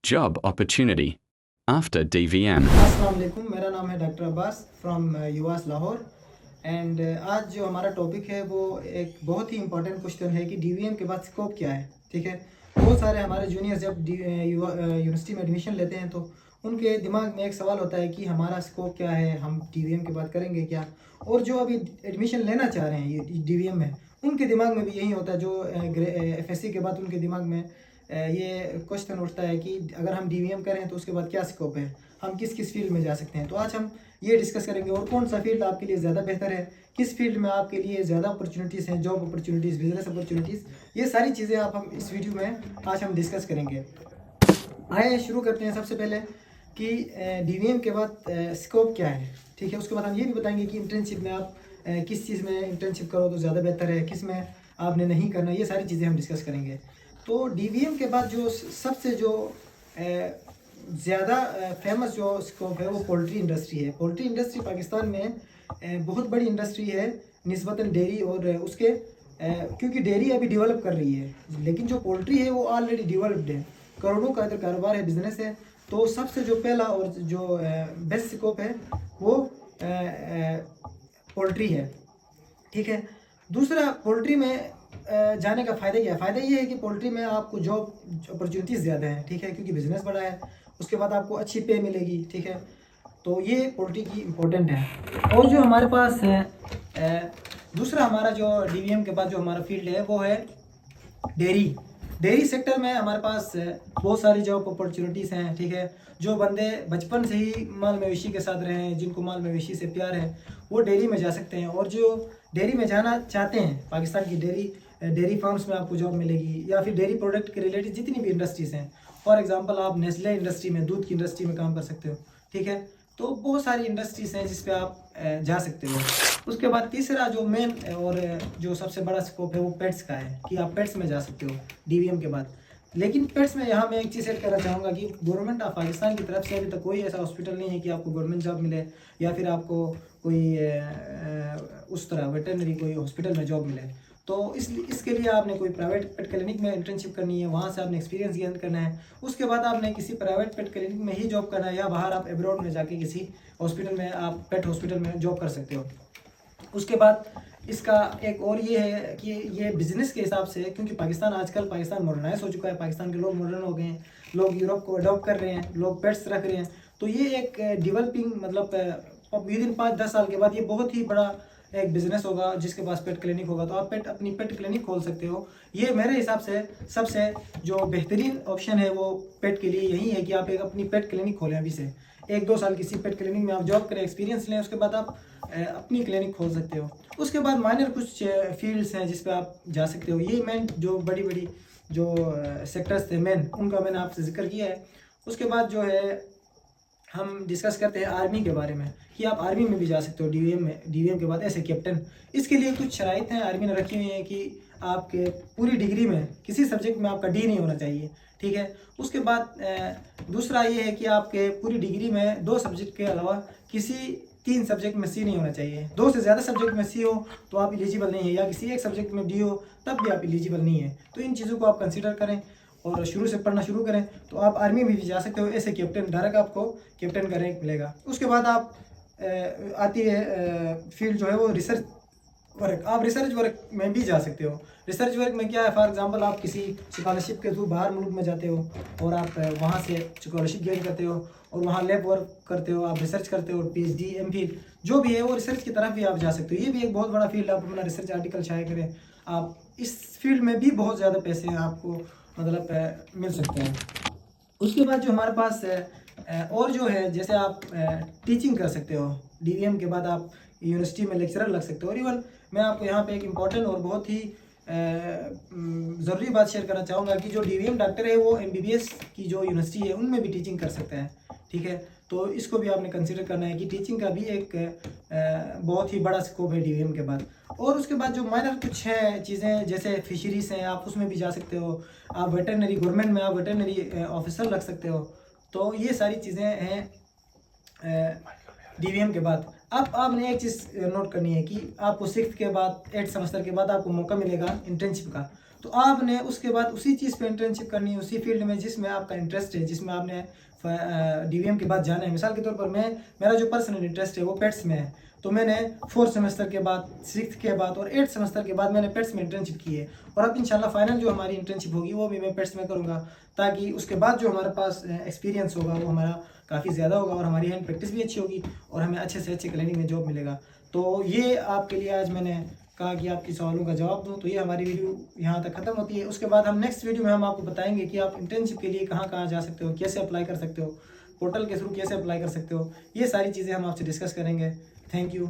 Job opportunity after DVM. अस्सलाम वालेकुम, मेरा नाम है doctor Abbas from US Lahore. And आज जो हमारा टॉपिक है वो एक बहुत ही इंपॉर्टेंट क्वेश्चन है कि डीवीएम के बाद स्कोप क्या है। ठीक है, बहुत सारे हमारे जूनियर्स जब यूनिवर्सिटी में एडमिशन लेते हैं तो उनके दिमाग में एक सवाल होता है कि हमारा स्कोप क्या है, हम डीवीएम के बाद करेंगे क्या। और जो अभी एडमिशन लेना चाह रहे हैं ये डीवीएम में, उनके दिमाग में भी यही होता है। जो एफएससी के बाद उनके दिमाग में ये क्वेश्चन उठता है कि अगर हम डीवीएम करें तो उसके बाद क्या स्कोप है, हम किस किस फील्ड में जा सकते हैं। तो आज हम ये डिस्कस करेंगे और कौन सा फील्ड आपके लिए ज़्यादा बेहतर है, किस फील्ड में आपके लिए ज़्यादा अपॉर्चुनिटीज़ हैं, जॉब अपॉर्चुनिटीज़, बिजनेस अपॉर्चुनिटीज़, ये सारी चीज़ें आप हम इस वीडियो में आज हम डिस्कस करेंगे। आइए शुरू करते हैं। सबसे पहले कि डीवीएम के बाद स्कोप क्या है। ठीक है, उसके बाद हम ये भी बताएंगे कि इंटर्नशिप में आप किस चीज़ में इंटर्नशिप करो तो ज़्यादा बेहतर है, किस में आपने नहीं करना, ये सारी चीज़ें हम डिस्कस करेंगे। तो डीवीएम के बाद जो सबसे जो ज़्यादा फेमस जो स्कोप है वो पोल्ट्री इंडस्ट्री है। पोल्ट्री इंडस्ट्री पाकिस्तान में बहुत बड़ी इंडस्ट्री है निस्बतन डेयरी और उसके क्योंकि डेयरी अभी डेवलप कर रही है, लेकिन जो पोल्ट्री है वो ऑलरेडी डेवलप्ड है, करोड़ों का इधर कारोबार है, बिजनेस है। तो सबसे जो पहला और जो बेस्ट स्कोप है वो पोल्ट्री है। ठीक है, दूसरा पोल्ट्री में जाने का फ़ायदा क्या है। फ़ायदा ये है कि पोल्ट्री में आपको जॉब अपॉर्चुनिटीज़ ज़्यादा है। ठीक है, क्योंकि बिज़नेस बड़ा है, उसके बाद आपको अच्छी पे मिलेगी। ठीक है, तो ये पोल्ट्री की इम्पोर्टेंट है। और जो हमारे पास है दूसरा हमारा जो डीवीएम के बाद जो हमारा फील्ड है वो है डेयरी। डेयरी सेक्टर में हमारे पास बहुत सारी जॉब अपॉर्चुनिटीज़ हैं। ठीक है, जो बंदे बचपन से ही माल मवेशी के साथ रहे हैं, जिनको माल मवेशी से प्यार है, वो डेयरी में जा सकते हैं। और जो डेयरी में जाना चाहते हैं, पाकिस्तान की डेयरी फार्म्स में आपको जॉब मिलेगी, या फिर डेयरी प्रोडक्ट के रिलेटेड जितनी भी इंडस्ट्रीज़ हैं। फॉर एग्जांपल आप नेस्ले इंडस्ट्री में, दूध की इंडस्ट्री में काम कर सकते हो। ठीक है, तो बहुत सारी इंडस्ट्रीज़ हैं जिस पे आप जा सकते हो। उसके बाद तीसरा जो मेन और जो सबसे बड़ा स्कोप है वो पेट्स का है कि आप पेट्स में जा सकते हो डीवीएम के बाद। लेकिन पेट्स में यहाँ मैं एक चीज़ ऐड करना चाहूँगा कि गवर्नमेंट ऑफ पाकिस्तान की तरफ से अभी तक कोई ऐसा हॉस्पिटल नहीं है कि आपको गवर्नमेंट जॉब मिले, या फिर आपको कोई उस तरह वेटरनरी कोई हॉस्पिटल में जॉब मिले। तो इसके लिए आपने कोई प्राइवेट पेट क्लिनिक में इंटर्नशिप करनी है, वहाँ से आपने एक्सपीरियंस गेन करना है। उसके बाद आपने किसी प्राइवेट पेट क्लिनिक में ही जॉब करना है, या बाहर आप एब्रॉड में जाके किसी हॉस्पिटल में, आप पेट हॉस्पिटल में जॉब कर सकते हो। उसके बाद इसका एक और ये है कि ये बिज़नेस के हिसाब से, क्योंकि पाकिस्तान मॉडर्नाइज हो चुका है, पाकिस्तान के लोग मॉडर्न हो गए हैं, लोग यूरोप को अडॉप्ट कर रहे हैं, लोग पेट्स रख रहे हैं। तो ये एक डेवलपिंग मतलब विद इन 5-10 साल के बाद ये बहुत ही बड़ा एक बिज़नेस होगा। जिसके पास पेट क्लिनिक होगा तो आप अपनी पेट क्लिनिक खोल सकते हो। ये मेरे हिसाब से सबसे जो बेहतरीन ऑप्शन है वो पेट के लिए यही है कि आप एक अपनी पेट क्लिनिक खोलें। अभी से 1-2 साल किसी पेट क्लिनिक में आप जॉब करें, एक्सपीरियंस लें, उसके बाद आप अपनी क्लिनिक खोल सकते हो। उसके बाद माइनर कुछ फील्ड्स हैं जिस पे आप जा सकते हो। ये मेन जो बड़ी बड़ी जो सेक्टर्स थे मेन, उनका मैंने आपसे जिक्र किया है। उसके बाद जो है हम डिस्कस करते हैं आर्मी के बारे में कि आप आर्मी में भी जा सकते हो डीवीएम के बाद एज ए कैप्टन। इसके लिए कुछ शराइत हैं आर्मी ने रखी हुई हैं कि आपके पूरी डिग्री में किसी सब्जेक्ट में आपका डी नहीं होना चाहिए। ठीक है, उसके बाद दूसरा ये है कि आपके पूरी डिग्री में 2 सब्जेक्ट के अलावा किसी 3 सब्जेक्ट में सी नहीं होना चाहिए। 2 से ज़्यादा सब्जेक्ट में सी हो तो आप एलिजिबल नहीं है, या किसी एक सब्जेक्ट में डी हो तब भी आप एलिजिबल नहीं है। तो इन चीज़ों को आप कंसिडर करें और शुरू से पढ़ना शुरू करें तो आप आर्मी में भी जा सकते हो ऐसे कैप्टन, डायरेक्ट आपको कैप्टन का रैंक मिलेगा। उसके बाद आप आती है फील्ड जो है वो रिसर्च वर्क। आप रिसर्च वर्क में भी जा सकते हो। रिसर्च वर्क में क्या है, फॉर एग्जांपल आप किसी स्कॉलरशिप के थ्रू बाहर मुल्क में जाते हो और आप वहाँ से स्कॉलरशिप गेन करते हो और वहाँ लैब वर्क करते हो, आप रिसर्च करते हो, पीएचडी, एमफिल जो भी है वो रिसर्च की तरफ भी आप जा सकते हो। ये भी एक बहुत बड़ा फील्ड, आप अपना रिसर्च आर्टिकल शाये करें। आप इस फील्ड में भी बहुत ज़्यादा पैसे आपको मतलब मिल सकते हैं। उसके बाद जो हमारे पास और जो है, जैसे आप टीचिंग कर सकते हो डीवीएम के बाद, आप यूनिवर्सिटी में लेक्चरर लग सकते हो। और इवन मैं आपको यहाँ पे एक इम्पॉर्टेंट और बहुत ही ज़रूरी बात शेयर करना चाहूँगा कि जो डीवीएम डॉक्टर है वो एमबीबीएस की जो यूनिवर्सिटी है उनमें भी टीचिंग कर सकते हैं। ठीक है, तो इसको भी आपने कंसिडर करना है कि टीचिंग का भी एक बहुत ही बड़ा स्कोप है डीवीएम के बाद। और उसके बाद जो माइनर कुछ है चीज़ें, जैसे फिशरीज हैं, आप उसमें भी जा सकते हो। आप वेटरनरी, गवर्नमेंट में आप वेटरनरी ऑफिसर लग सकते हो। तो ये सारी चीज़ें हैं डीवीएम के बाद। अब आपने एक चीज़ नोट करनी है कि आपको 6th के बाद 8th सेमेस्टर के बाद आपको मौका मिलेगा इंटर्नशिप का। तो आपने उसके बाद उसी चीज़ पे इंटर्नशिप करनी है, उसी फील्ड में जिसमें आपका इंटरेस्ट है, जिसमें आपने DVM के बाद जाना है। मिसाल के तौर पर मेरा जो पर्सनल इंटरेस्ट है वो पेट्स में है, तो मैंने 4th सेमेस्टर के बाद, 6th के बाद और 8th सेमेस्टर के बाद मैंने पेट्स में इंटर्नशिप की है। और अब इंशाल्लाह फाइनल जो हमारी इंटर्नशिप होगी वो भी मैं पेट्स में करूँगा, ताकि उसके बाद जो हमारे पास एक्सपीरियंस होगा वो हमारा काफ़ी ज़्यादा होगा और हमारी हैंड प्रैक्टिस भी अच्छी होगी और हमें अच्छे से अच्छे क्लिनिक में जॉब मिलेगा। तो ये आपके लिए आज मैंने कहा कि आपकी सवालों का जवाब दूं। तो ये हमारी वीडियो यहाँ तक ख़त्म होती है। उसके बाद हम नेक्स्ट वीडियो में हम आपको बताएंगे कि आप इंटर्नशिप के लिए कहाँ कहाँ जा सकते हो, कैसे अप्लाई कर सकते हो, पोर्टल के थ्रू कैसे अप्लाई कर सकते हो। ये सारी चीज़ें हम आपसे डिस्कस करेंगे। Thank you.